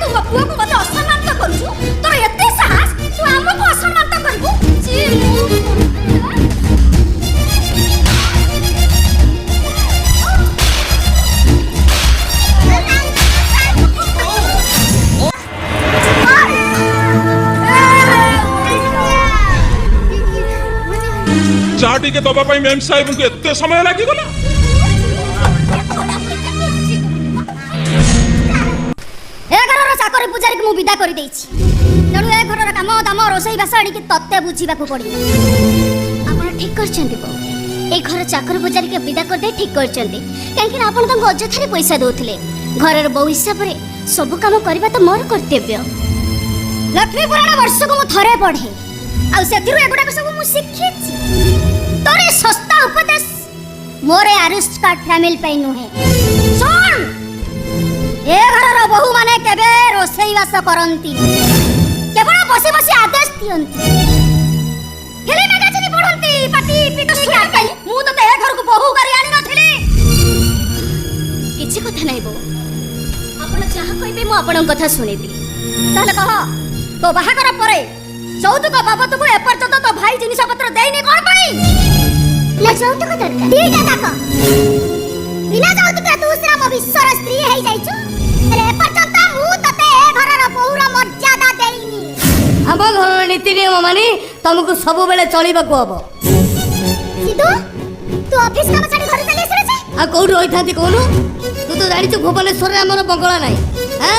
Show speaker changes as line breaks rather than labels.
तू मो पुआ को मते असम्मान तो करू तोर एते साहस तू हमको असम्मान तो करबू जी
चाटी के दबा पाई मेम साहेब को एते समय लागी गला
ए घरर चाकर पूजारी को मु विदा कर देछि तेणु ए घरर काम दाम रोसई बास आनी के तत्ते बुझीबा को पड़ी आपण ठीक करछंती बो ए घर चाकर पूजारी के विदा कर दे ठीक करछंती काहे कि आपण तंग अजथारे पैसा दोथिले घरर बहु हिसाब रे सब काम करबा त मोर कर्तव्य लक्ष्मी पुराण वर्ष को मु थरे पढे आ सेथिरु एगुडा को सब मु शिखिछि तोरे सस्ता उपदेश मोरे अरिस्टोक्रेट फैमिली पे नुहे सुन ए घरर बहु माने केबे रोसई वास करंती केवल बसी बसी आदेश दियंती फिल्म मैगजीन पढंती पाटी पिटुनी काटई मु तो ए घर को बहु करी आनी नथिली किछि कथा नै बो आपण चाह कहबे मु आपण कथा सुनेबी ताले कह तो बाहागर परे चौदुक बाबत को एपर्यंत तो भाई जिनिस पत्र देइनी कोन पई ले चौदुक दरकार दीटा ताक बिना चौदुक दूसरा मो विश्वर स्त्री हेई जाइछु अरे एपर्यंत मु तते ए घरर बहुर मर्यादा देइनी
हम घर नीति नियम मानी तुमको सब बेले चलिबा को हबो
सिद्धू तू ऑफिस काम छाडी घर चली आसरे
आ कोउ रही थांती कोनु तू तो जानि छु भुवनेश्वर रे हमर बंगला नाही हां